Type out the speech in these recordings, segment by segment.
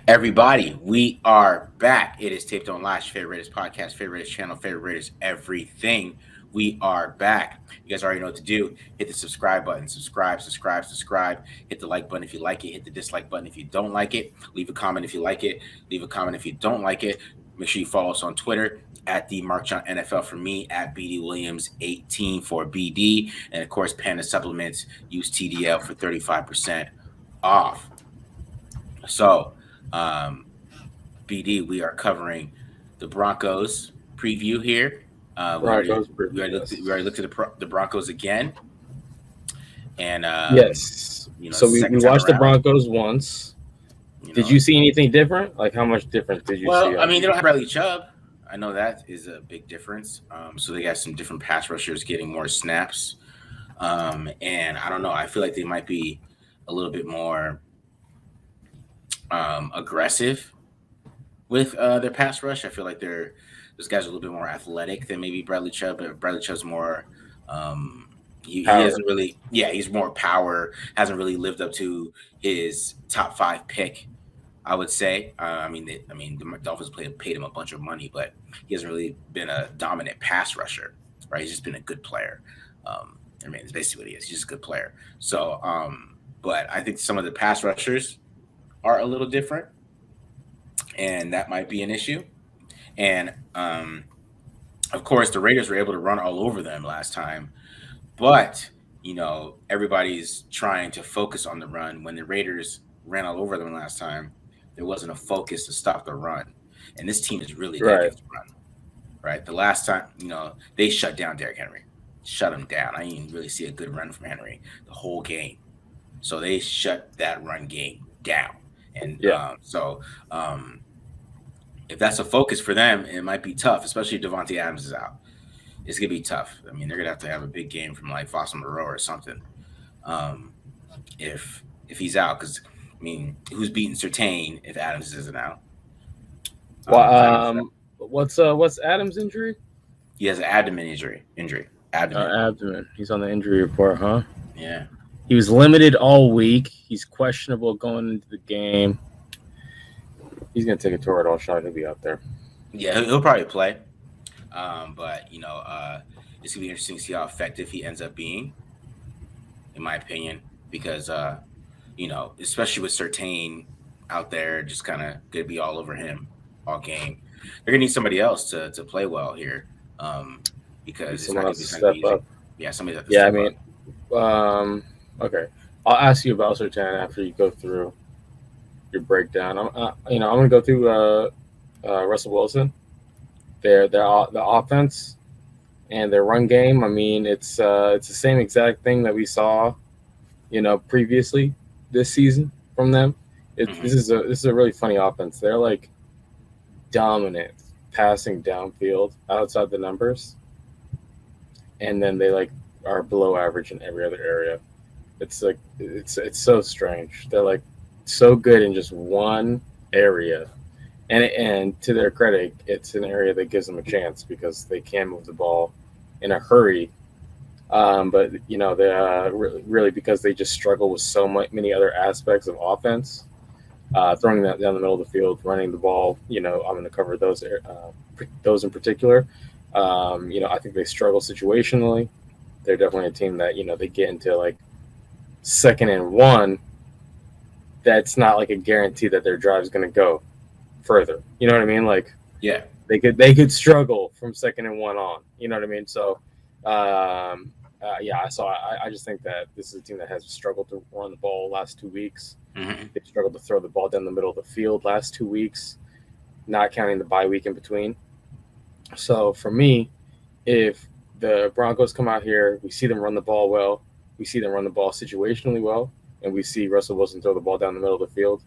Everybody, we are back. It is Taped on Live, favorite Raiders podcast, favorite Raiders channel, favorite Raiders everything. We are back. You guys already know what to do. Hit the subscribe button. Subscribe. Hit the like button if you like it. Hit the dislike button if you don't like it. Leave a comment if you like it. Leave a comment if you don't like it. Make sure you follow us on Twitter at the Mark John NFL for me, at BD Williams 18 for BD. And of course, Panda Supplements. Use TDL for 35% off. So, BD, we are covering the Broncos preview here. We already looked at the Broncos again, and yes. So we watched the Broncos once. Did you see anything different? Like, how much difference did you see? Well, I mean, they don't have Bradley Chubb. I know that is a big difference. So they got some different pass rushers getting more snaps, and I don't know. I feel like they might be a little bit more aggressive with their pass rush. I feel like those guys are a little bit more athletic than maybe Bradley Chubb, but Bradley Chubb's more he hasn't really he's more power, hasn't really lived up to his top 5 pick, I would say. The Dolphins paid him a bunch of money, but he hasn't really been a dominant pass rusher, right? He's just been a good player. It's basically what he is. He's just a good player. So but I think some of the pass rushers are a little different, and that might be an issue. And of course, the Raiders were able to run all over them last time, but everybody's trying to focus on the run. When the Raiders ran all over them last time, there wasn't a focus to stop the run, and this team is really good against the run. Right, the last time they shut down Derrick Henry, shut him down. I didn't really see a good run from Henry the whole game, so they shut that run game down. And if that's a focus for them, it might be tough, especially if Devontae Adams is out. It's going to be tough. I mean, they're going to have a big game from like Foster Moreau or something if he's out. Because, I mean, who's beating Surtain if Adams isn't out? What's Adams' injury? He has an abdomen injury. Abdomen. He's on the injury report, huh? Yeah. He was limited all week. He's questionable going into the game. He's going to take a Toradol shot. He'll be out there. Yeah, he'll probably play. But, it's going to be interesting to see how effective he ends up being, in my opinion, because, especially with Surtain out there, just kind of going to be all over him all game. They're going to need somebody else to play well here because it's not going to be easy. Up. Yeah, somebody's have to step up. Okay. I'll ask you about Surtain after you go through your breakdown. I'm going to go through Russell Wilson, the offense and their run game. I mean, it's the same exact thing that we saw, previously this season from them. This is a really funny offense. They're like dominant passing downfield outside the numbers, and then they like are below average in every other area. It's like it's so strange. They're like so good in just one area, and to their credit, it's an area that gives them a chance because they can move the ball in a hurry. But they really because they just struggle with so many other aspects of offense, throwing that down the middle of the field, running the ball. I'm going to cover those in particular. I think they struggle situationally. They're definitely a team that they get into like 2nd and 1. That's not like a guarantee that their drive is going to go further. You know what I mean? Like, yeah, they could struggle from 2nd and 1 on. You know what I mean? So, I just think that this is a team that has struggled to run the ball last 2 weeks. Mm-hmm. They've struggled to throw the ball down the middle of the field last 2 weeks, not counting the bye week in between. So for me, if the Broncos come out here, we see them run the ball well, we see them run the ball situationally well, and we see Russell Wilson throw the ball down the middle of the field,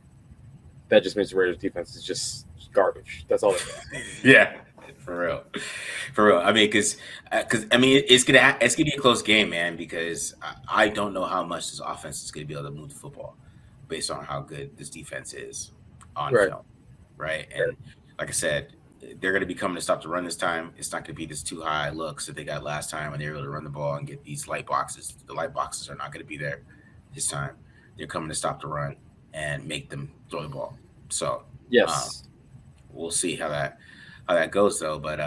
that just means the Raiders defense is just garbage. That's all it is. Yeah, for real. I mean, because it's gonna be a close game, man. Because I don't know how much this offense is gonna be able to move the football based on how good this defense is on film, right? And like I said, they're gonna be coming to stop the run this time. It's not gonna be this too high looks that they got last time when they were able to run the ball and get these light boxes. The light boxes are not gonna be there this time. They're coming to stop the run and make them throw the ball. So Um, Yes. we'll see how that goes though. But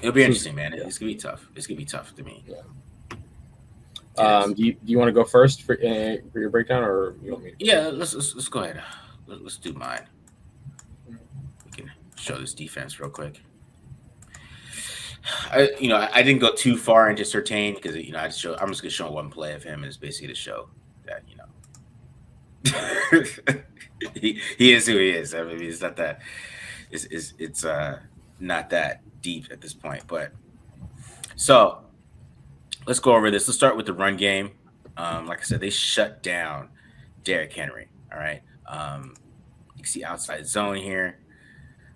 it'll be So interesting, man. yeah, It's gonna be tough. It's gonna be tough to me. yeah. It is. Do you want to go first for your breakdown, or you want me to go Yeah, first? let's go ahead. Let's do mine. We can show this defense real quick. I didn't go too far into Certain because I'm just gonna show one play of him, and it's basically to show that he is who he is. I mean, it's not that it's not that deep at this point. But so let's go over this. Let's start with the run game. Like I said, they shut down Derrick Henry. All right. You can see outside zone here.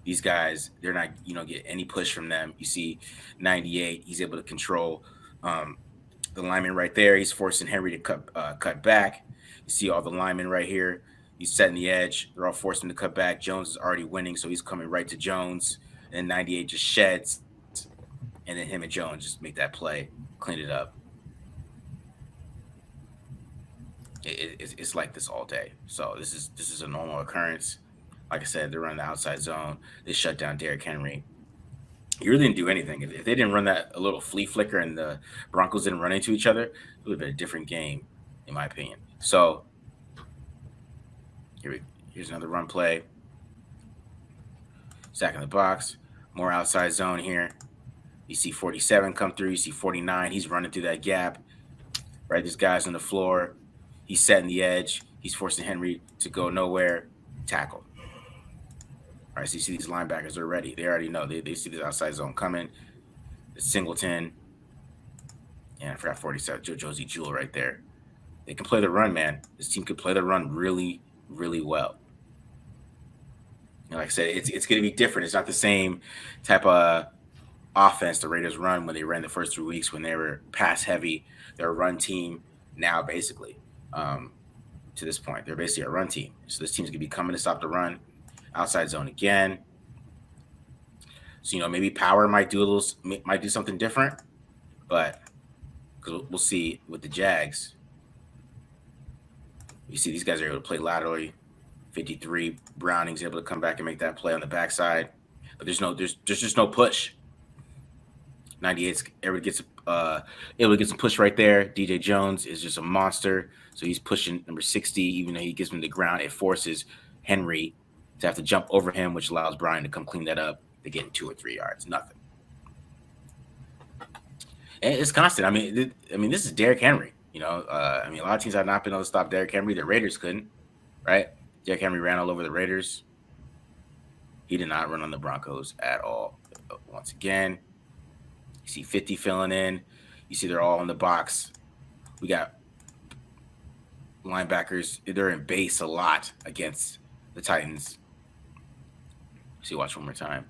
These guys, they're not, get any push from them. You see 98, he's able to control the lineman right there. He's forcing Henry to cut back. You see all the linemen right here. He's setting the edge. They're all forcing him to cut back. Jones is already winning, so he's coming right to Jones. And 98 just sheds. And then him and Jones just make that play, clean it up. It's like this all day. So this is a normal occurrence. Like I said, they're running the outside zone. They shut down Derrick Henry. You really didn't do anything. If they didn't run that a little flea flicker and the Broncos didn't run into each other, it would have been a different game, in my opinion. So here's another run play. Sack in the box. More outside zone here. You see 47 come through. You see 49. He's running through that gap. Right, this guy's on the floor. He's setting the edge. He's forcing Henry to go nowhere. Tackle. All right, so you see these linebackers are ready. They already know. They see the outside zone coming. It's Singleton. And I forgot 47. Josie Jewell right there. They can play the run, man. This team can play the run really, really well. Like I said, it's going to be different. It's not the same type of offense the Raiders run when they ran the first 3 weeks when they were pass heavy. They're a run team now, basically. To this point, they're basically a run team. So this team's going to be coming to stop the run. Outside zone again. So maybe Power might do something different, but because we'll see with the Jags. You see these guys are able to play laterally. 53 Browning's able to come back and make that play on the backside, but there's just no push. 98's able to get some push right there. DJ Jones is just a monster, so he's pushing number 60. Even though he gets him to the ground, it forces Henry to have to jump over him, which allows Brian to come clean that up. They get 2 or 3 yards, nothing. And it's constant. I mean, this is Derrick Henry. A lot of teams have not been able to stop Derrick Henry. The Raiders couldn't, right? Derrick Henry ran all over the Raiders. He did not run on the Broncos at all. Once again, you see 50 filling in. You see they're all in the box. We got linebackers. They're in base a lot against the Titans. See, watch one more time.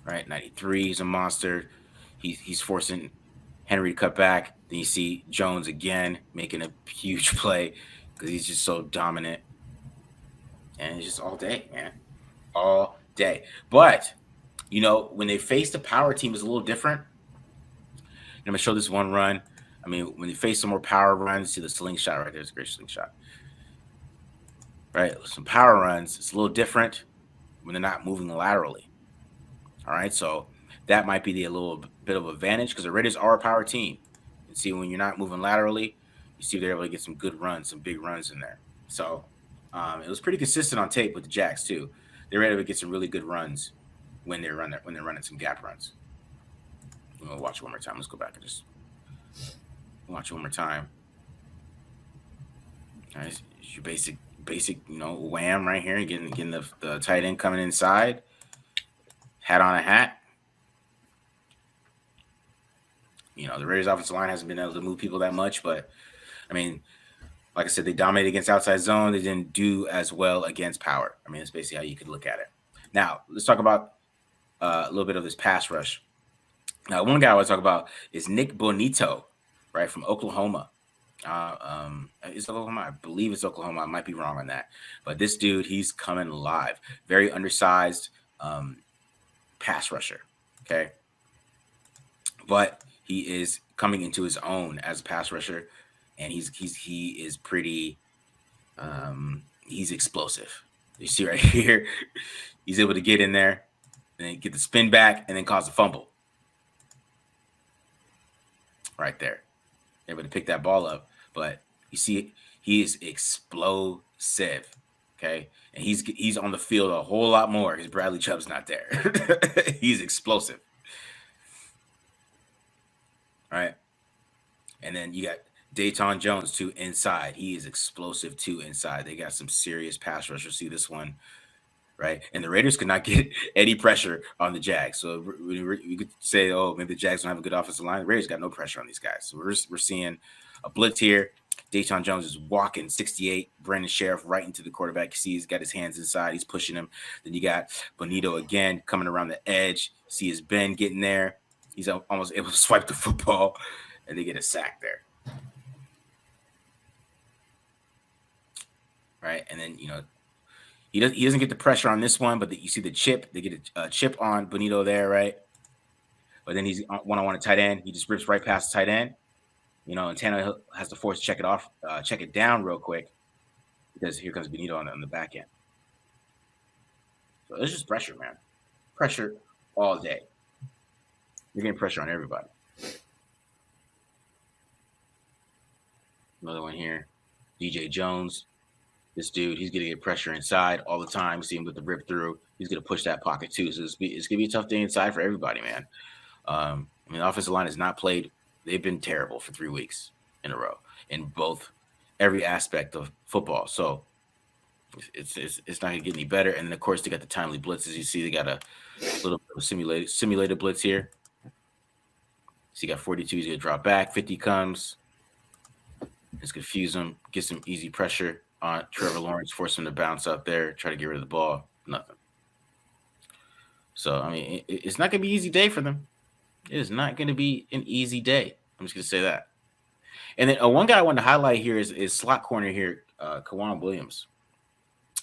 Right, 93. He's a monster. He's forcing Henry to cut back. Then you see Jones again making a huge play because he's just so dominant. And it's just all day, man. All day. But, when they face the power team, it's a little different. I'm going to show this one run. I mean, when they face some more power runs, see the slingshot right there. It's a great slingshot. Right? Some power runs, it's a little different when they're not moving laterally. All right? So that might be a little bit of advantage because the Raiders are a power team. And see, when you're not moving laterally, you see they're able to get some good runs, some big runs in there. So it was pretty consistent on tape with the Jags too. They were able to get some really good runs when they're running some gap runs. We'll watch it one more time. Let's go back and just watch it one more time. All right, it's your basic wham right here, getting the tight end coming inside. Hat on a hat. The Raiders offensive line hasn't been able to move people that much, but I mean, like I said, they dominated against outside zone. They didn't do as well against power. I mean, that's basically how you could look at it. Now, let's talk about a little bit of this pass rush. Now, one guy I want to talk about is Nick Bonito, right, from Oklahoma. Is Oklahoma? I believe it's Oklahoma. I might be wrong on that. But this dude, he's coming live. Very undersized pass rusher, okay? But he is coming into his own as a pass rusher. and he is pretty. He's explosive. You see right here, he's able to get in there and then get the spin back and then cause a fumble. Right there, able to pick that ball up, but you see, he is explosive. Okay, and he's on the field a whole lot more because Bradley Chubb's not there. He's explosive. All right, and then you got Dayton Jones too inside. He is explosive too inside. They got some serious pass rushers. See this one, right? And the Raiders could not get any pressure on the Jags. So we could say, oh, maybe the Jags don't have a good offensive line. The Raiders got no pressure on these guys. So we're seeing a blitz here. Dayton Jones is walking 68. Brandon Sheriff right into the quarterback. You see he's got his hands inside. He's pushing him. Then you got Bonito again coming around the edge. See his Ben getting there. He's almost able to swipe the football, and they get a sack there. Right, and then he doesn't get the pressure on this one, but you see the chip. They get a chip on Bonito there, right? But then he's one-on-one at tight end. He just rips right past the tight end. And Tannehill has to force check it down real quick because here comes Bonito on the back end. So it's just pressure, man. Pressure all day. You're getting pressure on everybody. Another one here. DJ Jones. This dude, he's going to get pressure inside all the time. See him with the rip through. He's going to push that pocket too. So it's going to be a tough day inside for everybody, man. The offensive line has not played. They've been terrible for 3 weeks in a row in every aspect of football. So it's not going to get any better. And then, of course, they got the timely blitzes. You see they got a little bit of simulated blitz here. So you got 42. He's going to drop back. 50 comes. It's confuse him. Get some easy pressure on Trevor Lawrence, force him to bounce out there, try to get rid of the ball. Nothing. So, it's not going to be an easy day for them. It is not going to be an easy day. I'm just going to say that. And then one guy I wanted to highlight here is slot corner here, Kawan Williams.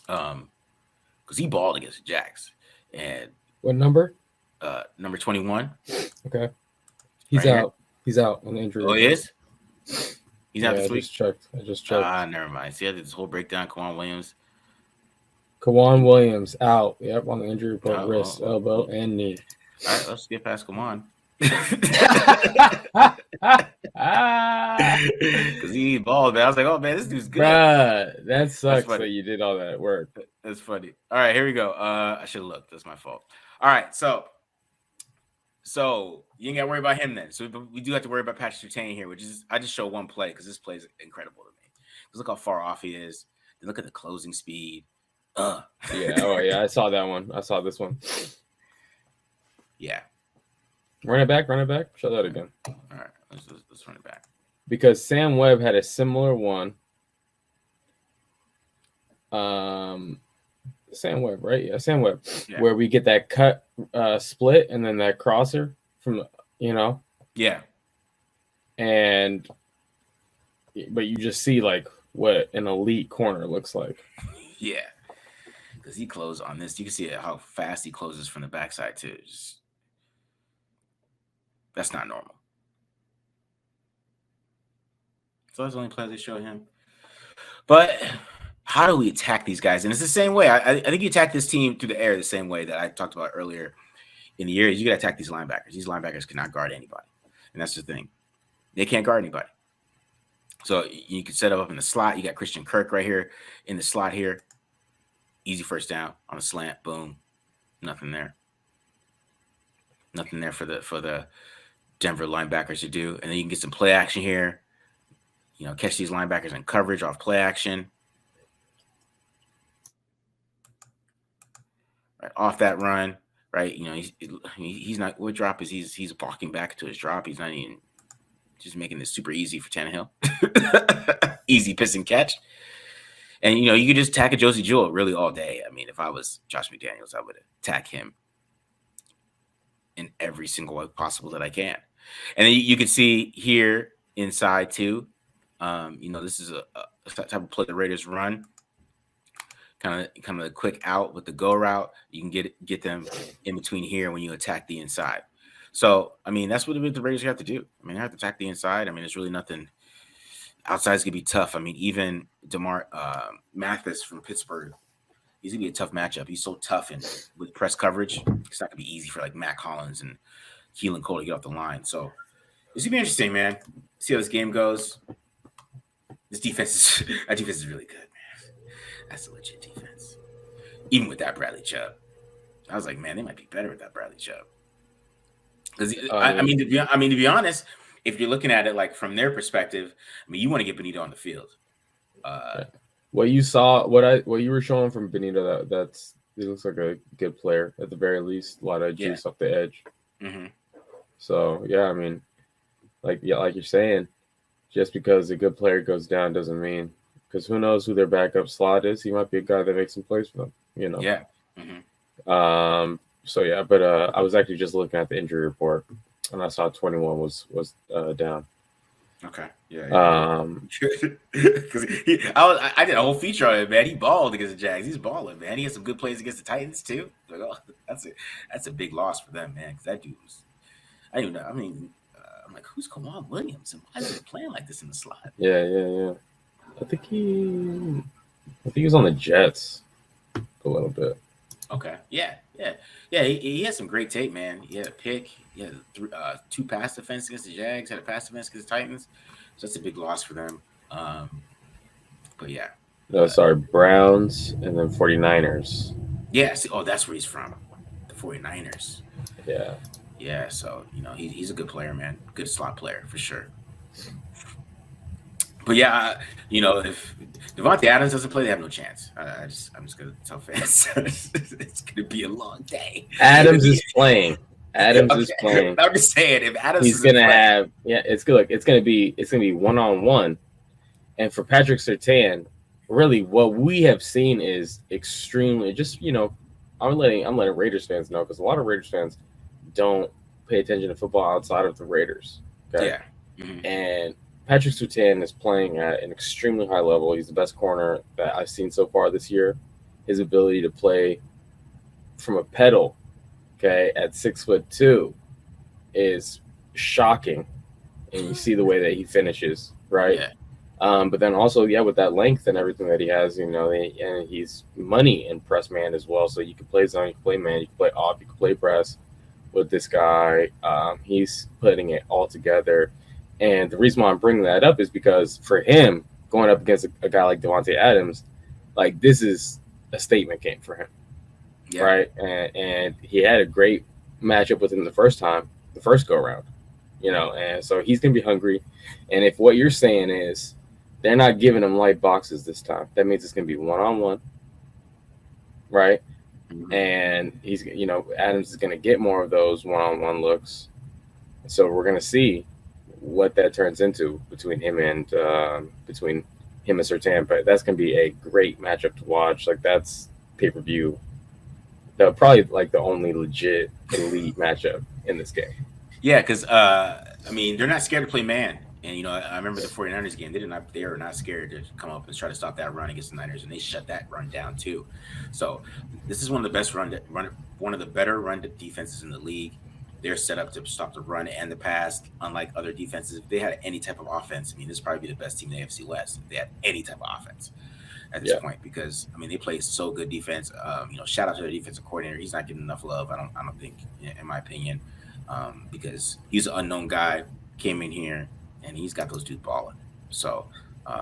Because he balled against the Jags. And what number? Number 21. Okay. He's out. He's out on the injury. Oh, he is? He's out this week? I just checked. Never mind. See, I did this whole breakdown. Kawan Williams out. Yep, on the injury report, wrist, elbow, and knee. All right, let's get past Kawan. Because he balled, man. I was like, oh, man, this dude's good. Bruh, that sucks that you did all that work. That's funny. All right, here we go. I should have looked. That's my fault. All right, so you ain't got to worry about him then. So we do have to worry about Patrick Surtain here, which is I just show one play because this play is incredible to me. Because look how far off he is. Then look at the closing speed. Yeah. Oh, yeah. I saw that one. I saw this one. Yeah. Run it back. Show that again. All right. Let's run it back. Because Sam Webb had a similar one. Sam Webb, right? Yeah, Sam Webb. Yeah. Where we get that cut split and then that crosser from, Yeah. But you just see like what an elite corner looks like. Yeah. Because he closed on this. You can see how fast he closes from the backside too. That's not normal. So that's the only play they show him. But how do we attack these guys? And it's the same way. I think you attack this team through the air the same way that I talked about earlier in the year. You got to attack these linebackers. These linebackers cannot guard anybody. And that's the thing. They can't guard anybody. So you can set up in the slot. You got Christian Kirk right here in the slot here. Easy first down on a slant. Boom. Nothing there. Nothing there for the Denver linebackers to do. And then you can get some play action here. Catch these linebackers in coverage off play action. Right, off that run, right? He's not. What drop is he's walking back to his drop. He's not even just making this super easy for Tannehill. Easy piss and catch. And you could just attack a Josie Jewell really all day. If I was Josh McDaniels, I would attack him in every single way possible that I can. And then you can see here inside too. This is a type of play the Raiders run. Kind of a quick out with the go route. You can get them in between here when you attack the inside. So that's what the Raiders have to do. They have to attack the inside. There's really nothing outside's gonna be tough. I mean, even Demar Mathis from Pittsburgh, he's gonna be a tough matchup. He's so tough and with press coverage, it's not gonna be easy for like Matt Collins and Keelan Cole to get off the line. So it's gonna be interesting, man. See how this game goes. This defense is that defense is really good, man. That's a legit defense. Even with that Bradley Chubb, I was like, man, they might be better with that Bradley Chubb. Because I mean, to be honest, if you're looking at it like from their perspective, I mean, you want to get Benito on the field. What you saw, what you were showing from Benito, he looks like a good player at the very least. A lot of juice off the edge. Mm-hmm. So yeah, I mean, like you're saying, just because a good player goes down doesn't mean, because who knows who their backup slot is. He might be a guy that makes some plays for them. You know. Yeah. Mm-hmm. So yeah, but I was actually just looking at the injury report, and I saw 21 was down. Okay. Yeah. Because I did a whole feature on it, man. He balled against the Jags. He's balling, man. He had some good plays against the Titans too. Like, oh, that's a big loss for them, man. Because that dude was, I don't even know. I mean, I'm like, who's Kawhi Williams, and why is he playing like this in the slot? Yeah. I think he was on the Jets a little bit. Okay. Yeah. He had some great tape, man. He had a pick. He had 2 pass defense against the Jags. Had a pass defense against the Titans. So that's a big loss for them. But yeah. No, sorry, Browns and then 49ers. Yeah. That's where he's from. The 49ers. Yeah. Yeah. So he's a good player, man. Good slot player for sure. But yeah, if Devontae Adams doesn't play, they have no chance. I'm just gonna tell fans it's gonna be a long day. Adams is playing. Is playing. I'm just saying, if Adams, he's gonna have. Yeah, it's good. It's gonna be 1-on-1, and for Patrick Surtain, really, what we have seen is extremely. Just I'm letting Raiders fans know, because a lot of Raiders fans don't pay attention to football outside of the Raiders. Okay? Yeah. Mm-hmm. And Patrick Surtain is playing at an extremely high level. He's the best corner that I've seen so far this year. His ability to play from a pedal, at 6'2", is shocking. And you see the way that he finishes, right? Yeah. But then also, with that length and everything that he has, and he's money in press man as well. So you can play zone, you can play man, you can play off, you can play press with this guy. He's putting it all together. And the reason why I'm bringing that up is because for him, going up against a guy like Devontae Adams, like, this is a statement game for him, right? And he had a great matchup with him the first go around, and so he's going to be hungry. And if what you're saying is they're not giving him light boxes this time, that means it's going to be 1-on-1, right? Mm-hmm. And he's, Adams is going to get more of those 1-on-1 looks. So we're going to see what that turns into between him and Surtain. But that's going to be a great matchup to watch. Like, that's pay-per-view. Probably like the only legit elite matchup in this game. Yeah, because they're not scared to play man. And I remember the 49ers game. They are not scared to come up and try to stop that run against the Niners, and they shut that run down too. So this is one of the best one of the better run defenses in the league. They're set up to stop the run and the pass, unlike other defenses. If they had any type of offense, this would probably be the best team in the AFC West if they had any type of offense at this point, because they play so good defense. Shout out to their defensive coordinator. He's not getting enough love, I don't think, in my opinion, because he's an unknown guy, came in here and he's got those dudes balling. So, you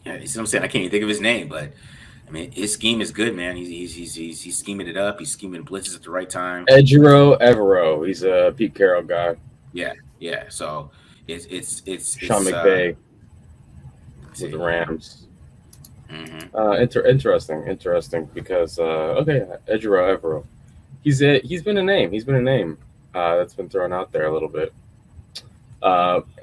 see what I'm saying? I can't even think of his name, but his scheme is good, man. He's scheming it up. He's scheming blitzes at the right time. Ejiro Evero. He's a Pete Carroll guy. Yeah. So it's Sean McVay with the Rams. Mm-hmm. Interesting because Ejiro Evero. He's been a name. That's been thrown out there a little bit.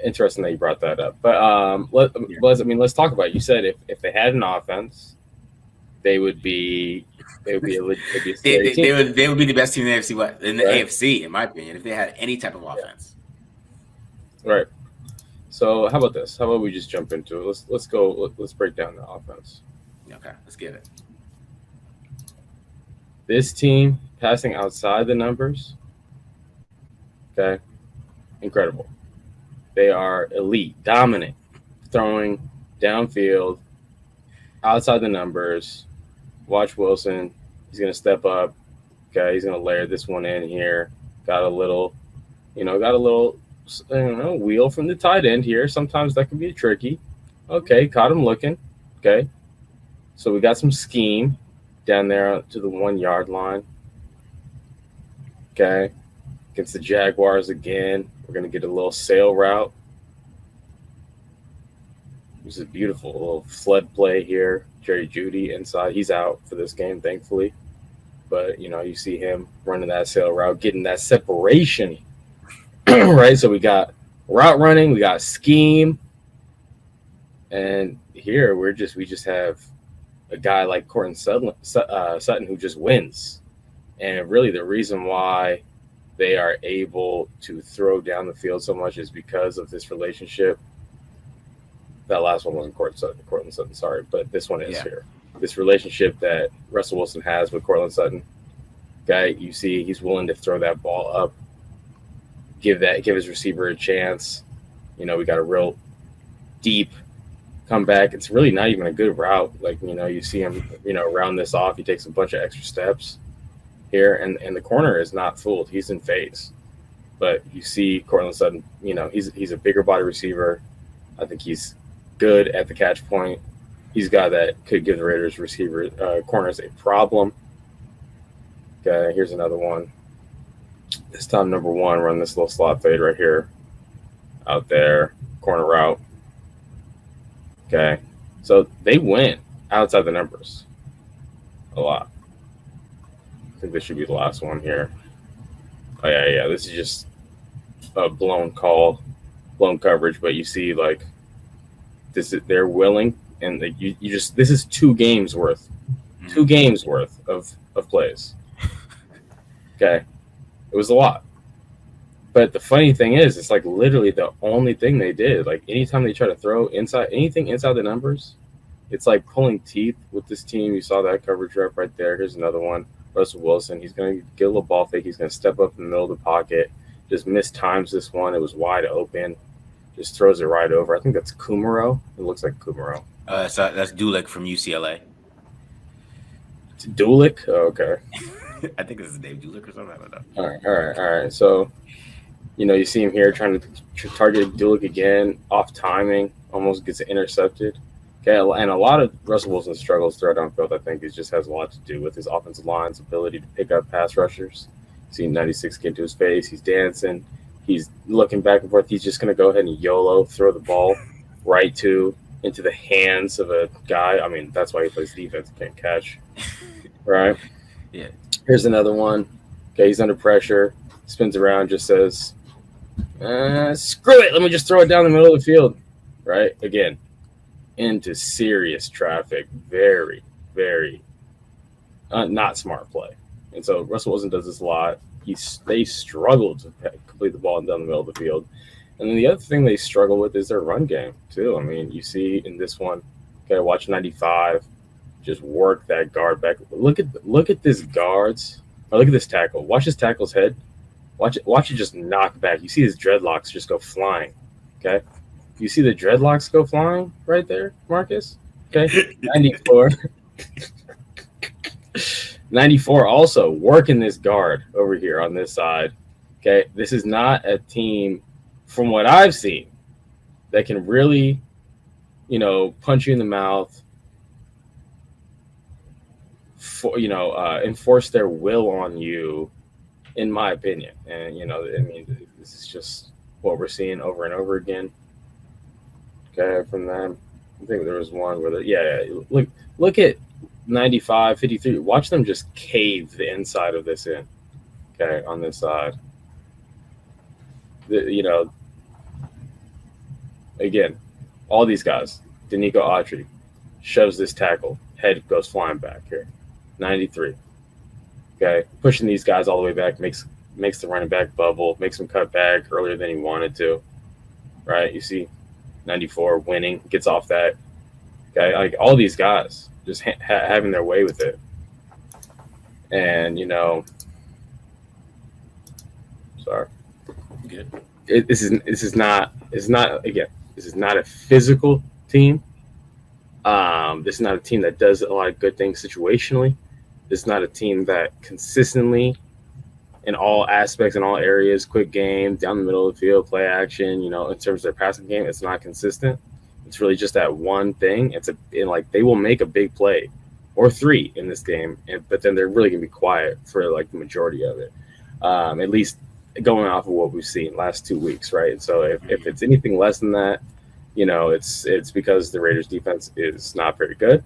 Interesting that you brought that up. But let's talk about it. You said if they had an offense, they would be a scary team. They would be the best team in the AFC, AFC, in my opinion, if they had any type of offense. Right. So how about this? How about we just jump into it? Let's go. Let's break down the offense. Okay, let's get it. This team passing outside the numbers. Okay, incredible. They are elite, dominant. throwing downfield, outside the numbers. Watch Wilson. He's going to step up. Okay, he's going to layer this one in here. Got a little, wheel from the tight end here. Sometimes that can be tricky. Okay, caught him looking. Okay, so we got some scheme down there to the 1 yard line. Okay, against the Jaguars again. We're going to get a little sail route. This is a beautiful little flood play here. Jerry Jeudy inside. He's out for this game, thankfully. But, you see him running that sail route, getting that separation, right? So we got route running, we got scheme. And here we just have a guy like Cortland Sutton who just wins. And really the reason why they are able to throw down the field so much is because of this relationship. That last one wasn't Cortland Sutton, sorry, but this one is here. This relationship that Russell Wilson has with Cortland Sutton. Guy, you see, he's willing to throw that ball up, give his receiver a chance. We got a real deep comeback. It's really not even a good route. Like, you see him, round this off. He takes a bunch of extra steps here, and the corner is not fooled. He's in phase. But you see Cortland Sutton, he's a bigger body receiver. I think he's good at the catch point. He's a guy that could give the Raiders corners a problem. Okay, here's another one. This time, number 1, run this little slot fade right here. Out there, corner route. Okay, so they win outside the numbers a lot. I think this should be the last one here. Oh, yeah. This is just a blown coverage, but you see, like, they're willing, and this is 2 games worth. 2 games worth of plays. Okay. It was a lot. But the funny thing is, it's like literally the only thing they did. Like anytime they try to throw anything inside the numbers, it's like pulling teeth with this team. You saw that coverage rep right there. Here's another one. Russell Wilson. He's going to get a little ball fake. He's going to step up in the middle of the pocket. Just mistimes this one. It was wide open. Just throws it right over. I think that's Kumaro. It looks like Kumaro. So that's Dulick from UCLA. It's Dulick? Oh, okay. I think it's Dave Dulick or something. I don't know. All right. So, you see him here trying to target Dulick again, off timing, almost gets intercepted. Okay, and a lot of Russell Wilson's struggles throughout downfield, I think, just has a lot to do with his offensive line's ability to pick up pass rushers. See 96 get to his face. He's dancing. He's looking back and forth. He's just going to go ahead and YOLO, throw the ball right into the hands of a guy. I mean, that's why he plays defense. He can't catch. Right? Yeah. Here's another one. Okay, he's under pressure. Spins around, just says, screw it. Let me just throw it down the middle of the field. Right? Again, into serious traffic. Very, very not smart play. And so Russell Wilson does this a lot. They struggle to complete the ball down the middle of the field. And then the other thing they struggle with is their run game, too. I mean, you see in this one, okay, watch 95. Just work that guard back. Look at this guards. Or look at this tackle. Watch his tackle's head. Watch it just knock back. You see his dreadlocks just go flying. Okay? You see the dreadlocks go flying right there, Marcus? Okay? 94. 94 also working this guard over here on this side. Okay? This is not a team, from what I've seen, that can really, punch you in the mouth, enforce their will on you, in my opinion. And, this is just what we're seeing over and over again. Okay, from them. I think there was one where, look at 95, 53. Watch them just cave the inside of this in. Okay, on this side. Again, all these guys, Danico Autry shoves this tackle. Head goes flying back here. 93. Okay, pushing these guys all the way back makes the running back bubble, makes him cut back earlier than he wanted to. Right? You see 94 winning, gets off that. Okay, like all these guys just having their way with it. And, sorry. Good. This is not again, This is not a physical team. This is not a team that does a lot of good things situationally. This is not a team that consistently, in all aspects, in all areas, quick game, down the middle of the field, play action, in terms of their passing game, it's not consistent. It's really just that one thing. Like they will make a big play or three in this game, but then they're really gonna be quiet for like the majority of it. At least going off of what we've seen last 2 weeks, right? So if it's anything less than that, it's because the Raiders defense is not very good.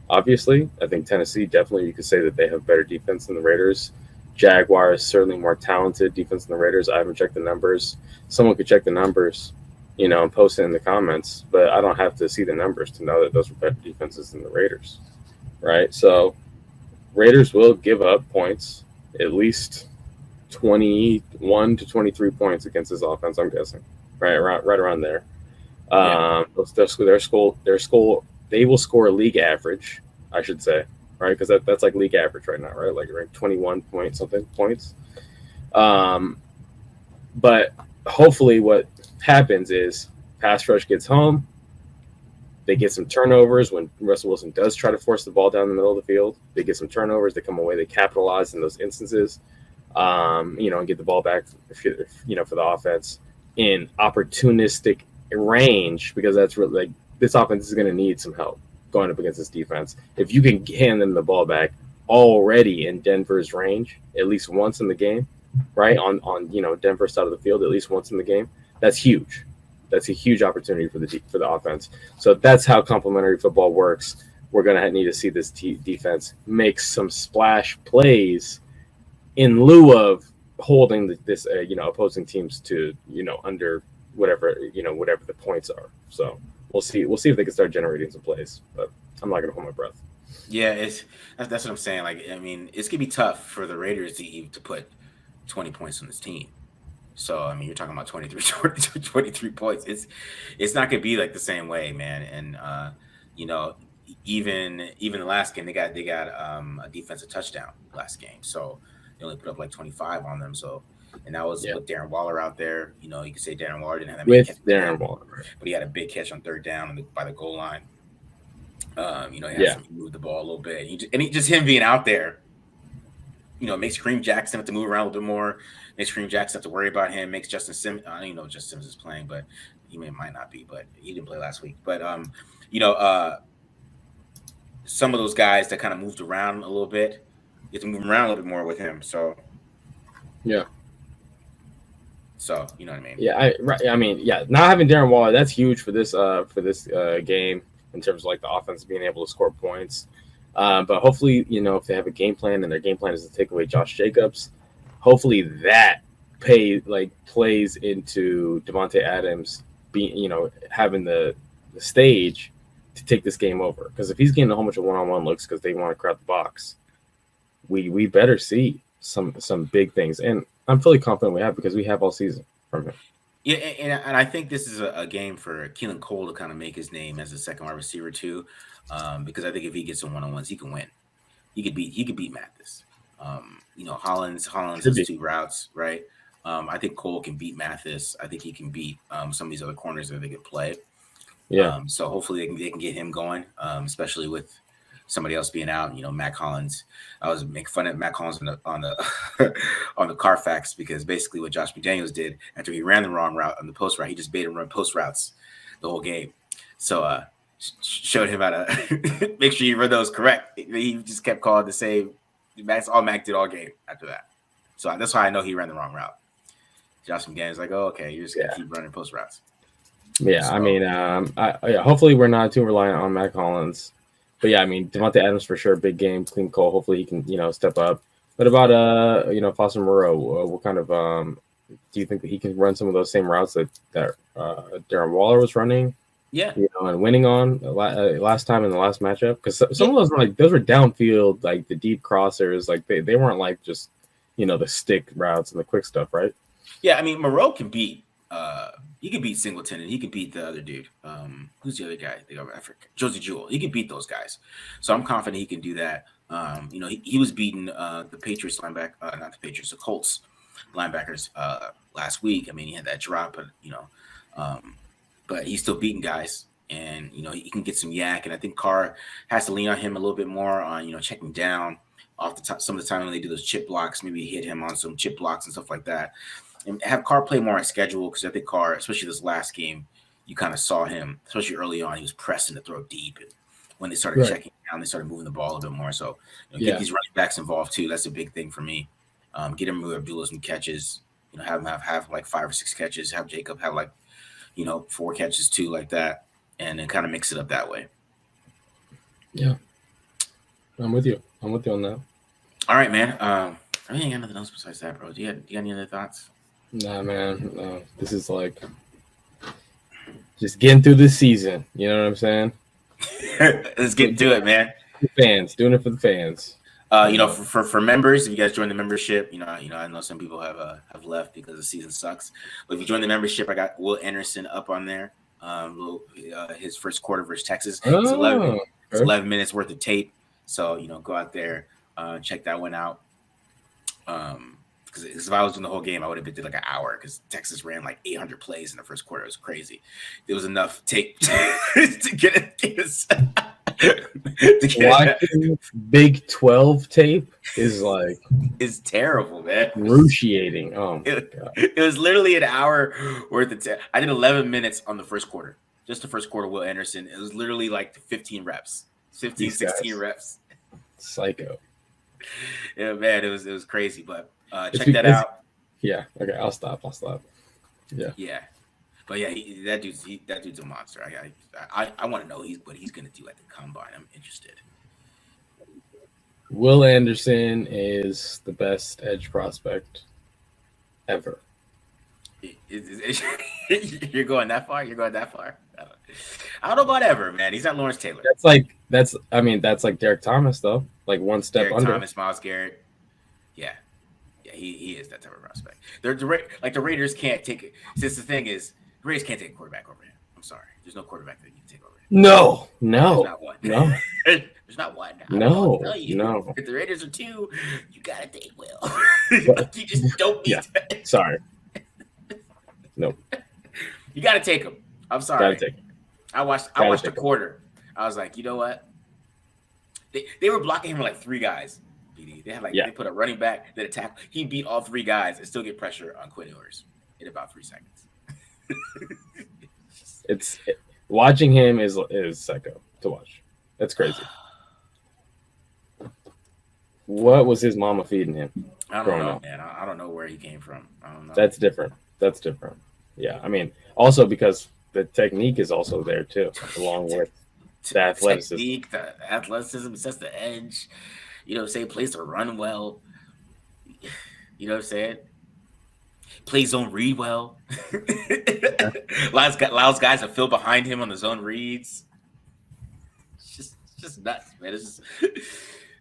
Obviously, I think Tennessee definitely you could say that they have better defense than the Raiders. Jaguars certainly more talented defense than the Raiders. I haven't checked the numbers. Someone could check the numbers, and post it in the comments, but I don't have to see the numbers to know that those are better defenses than the Raiders, right? So Raiders will give up points, at least 21 to 23 points against this offense. I'm guessing, right around there. Yeah. They will score a league average, I should say, right? Because that's like league average right now, right? Like 21 point something points. But hopefully, what happens is pass rush gets home. They get some turnovers when Russell Wilson does try to force the ball down the middle of the field. They get some turnovers. They come away. They capitalize in those instances. And get the ball back, for the offense in opportunistic range, because that's really like this offense is going to need some help going up against this defense. If you can hand them the ball back already in Denver's range at least once in the game, right on Denver's side of the field at least once in the game, that's huge. That's a huge opportunity for the offense. So that's how complementary football works. We're going to need to see this defense make some splash plays in lieu of holding this opposing teams to under whatever the points are. So we'll see if they can start generating some plays, but I'm not gonna hold my breath. Yeah, that's what I'm saying. Like, I mean, it's gonna be tough for the Raiders to put 20 points on this team. So I mean, you're talking about 23 points. It's not gonna be like the same way, man. And you know, even the last game, they got a defensive touchdown last game. So they only put up like 25 on them. So and that was with Darren Waller out there. You could say Darren Waller didn't have that many catches, Darren Waller, but he had a big catch on third down by the goal line. He moved the ball a little bit, and just him being out there, makes Kareem Jackson have to move around a little bit more. Makes Kareem Jackson have to worry about him. Makes Justin Simmons. I don't even know if Justin Simmons is playing, but might not be. But he didn't play last week. But some of those guys that kind of moved around a little bit, you have to move around a little bit more with him. So yeah. So you know what I mean? Yeah, not having Darren Waller, that's huge for this game in terms of like the offense being able to score points. But hopefully, if they have a game plan and their game plan is to take away Josh Jacobs, hopefully that plays into Devontae Adams having the stage to take this game over. Because if he's getting a whole bunch of one-on-one looks because they want to crowd the box, we better see some big things. And I'm fully confident we have, because we have all season from him. Yeah, and I think this is a game for Keelan Cole to kind of make his name as a second wide receiver too, because I think if he gets some one-on-ones, he can win. He could beat Mathis. Hollins has two routes, right? I think Cole can beat Mathis. I think he can beat some of these other corners that they can play. Yeah. So hopefully they can get him going, especially with somebody else being out. Mac Hollins. I was making fun of Mac Hollins on the on the Carfax, because basically what Josh McDaniels did after he ran the wrong route on the post route, he just made him run post routes the whole game. So showed him how to make sure you run those correct. He just kept calling the same. That's all Mac did all game after that. So that's why I know he ran the wrong route. Josh McDaniels like, oh, okay, you're just gonna keep running post routes. Yeah, so, I mean, hopefully we're not too reliant on Mac Hollins. But yeah, I mean, Devontae Adams for sure, big game, clean Cole. Hopefully he can, step up. But about Foster Moreau, what kind of do you think that he can run some of those same routes that Darren Waller was running? Yeah, and winning on last time in the last matchup, because some of those were downfield, like the deep crossers, like they weren't like just the stick routes and the quick stuff, right? Yeah, I mean, Moreau can beat. He could beat Singleton, and he could beat the other dude. Who's the other guy? Josie Jewell. He could beat those guys. So I'm confident he can do that. He was beating the Patriots linebacker, not the Patriots, the Colts linebackers last week. I mean, he had that drop, but but he's still beating guys. And he can get some yak, and I think Carr has to lean on him a little bit more on checking down off the top. Some of the time when they do those chip blocks, maybe hit him on some chip blocks and stuff like that, and have Carr play more on schedule, because I think Carr, especially this last game, you kind of saw him, especially early on, he was pressing to throw deep, and when they started checking down, they started moving the ball a bit more. So get these running backs involved too. That's a big thing for me. Get him with Abdullah some catches. Have him have like 5 or 6 catches. Have Jacob have like 4 catches too, like that, and then kind of mix it up that way. Yeah, I'm with you. I'm with you on that. All right, man. I ain't got nothing else besides that, bro. Do you got any other thoughts? Nah, man. No, this is like just getting through this season. You know what I'm saying? Let's get to it, man. Fans doing it for the fans. For members, if you guys join the membership, I know some people have left because the season sucks. But if you join the membership, I got Will Anderson up on there. His first quarter versus Texas. It's 11 minutes worth of tape. So go out there, check that one out. Because if I was doing the whole game, I would have been like an hour, because Texas ran like 800 plays in the first quarter. It was crazy. There was enough tape to get us. Watching Big 12 tape is terrible, man. Excruciating. Oh my God. It was literally an hour worth of tape. I did 11 minutes on the first quarter. Just the first quarter, Will Anderson. It was literally like 15 reps. 15, 16 reps. Psycho. Yeah, man, it was crazy, but check that out. Yeah. Okay, I'll stop. Yeah. Yeah. But yeah, that dude's a monster. I want to know what he's gonna do at the combine. I'm interested. Will Anderson is the best edge prospect ever. You're going that far? I don't know about ever, man. He's not Lawrence Taylor. That's like Derek Thomas though. Like one step Derek under. Thomas, Myles Garrett. Yeah, he is that type of prospect. The Raiders can't take it. Since the thing is, the Raiders can't take a quarterback over him. I'm sorry. There's no quarterback that you can take over him. No. There's not one. No. There's not one. No. If the Raiders are 2, you gotta take Will. You just don't need that. Sorry. Nope. You gotta take him. I'm sorry. Gotta take him. I watched a quarter. I was like, you know what? They were blocking him with like 3 guys. BD. They had they put a running back, then a tackle. He beat all 3 guys and still get pressure on Quinn Ewers in about 3 seconds. Watching him is psycho to watch. That's crazy. What was his mama feeding him? I don't know, man. I don't know where he came from. I don't know. That's different. Yeah, I mean, also because the technique is also there too, along with the athleticism. The athleticism sets the edge. Plays to run well. You know what I'm saying? Plays zone read well. Allows guys to fill behind him on the zone reads. It's just nuts, man. It's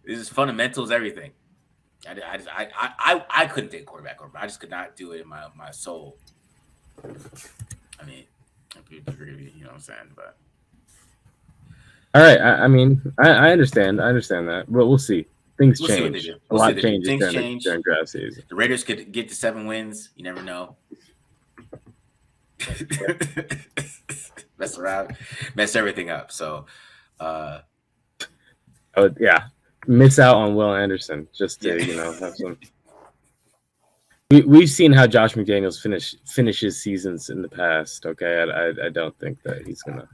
just fundamentals, everything. I couldn't take quarterback over. I just could not do it in my soul. I mean, you know what I'm saying? But all right, I understand that, but we'll see. Things change. A lot changes during draft season. The Raiders could get to 7 wins. You never know. Mess around, mess everything up. So, miss out on Will Anderson just to have some. We've seen how Josh McDaniels finishes seasons in the past. Okay, I don't think that he's gonna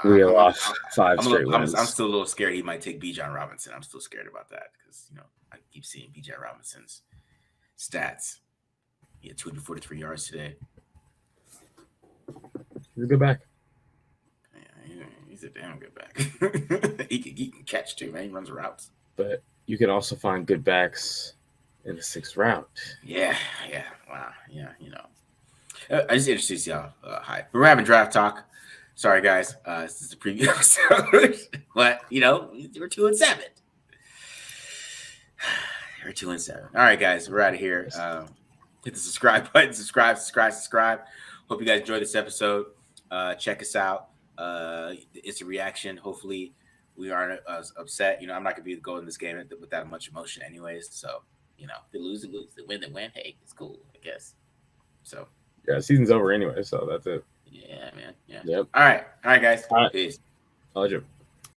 reel off 5 straight wins. I'm still a little scared he might take Bijan Robinson. I'm still scared about that because I keep seeing Bijan Robinson's stats. He had 243 yards today. He's a good back. Yeah, he's a damn good back. he can catch too, man. He runs routes. But you can also find good backs in the 6th round. Yeah. Wow. Yeah, I just introduced y'all. Hi. We're having draft talk. Sorry, guys. This is a preview episode. But, we're 2-7. We're 2-7. All right, guys. We're out of here. Hit the subscribe button. Subscribe. Hope you guys enjoyed this episode. Check us out. It's a reaction. Hopefully, we aren't as upset. I'm not going to be going in this game with that much emotion anyways. So, they lose, they lose. They win, they win. Hey, it's cool, I guess. So, Yeah, season's over anyway, so that's it. Yeah, man. Yeah. Yep. All right, guys. All right. Peace. Pleasure.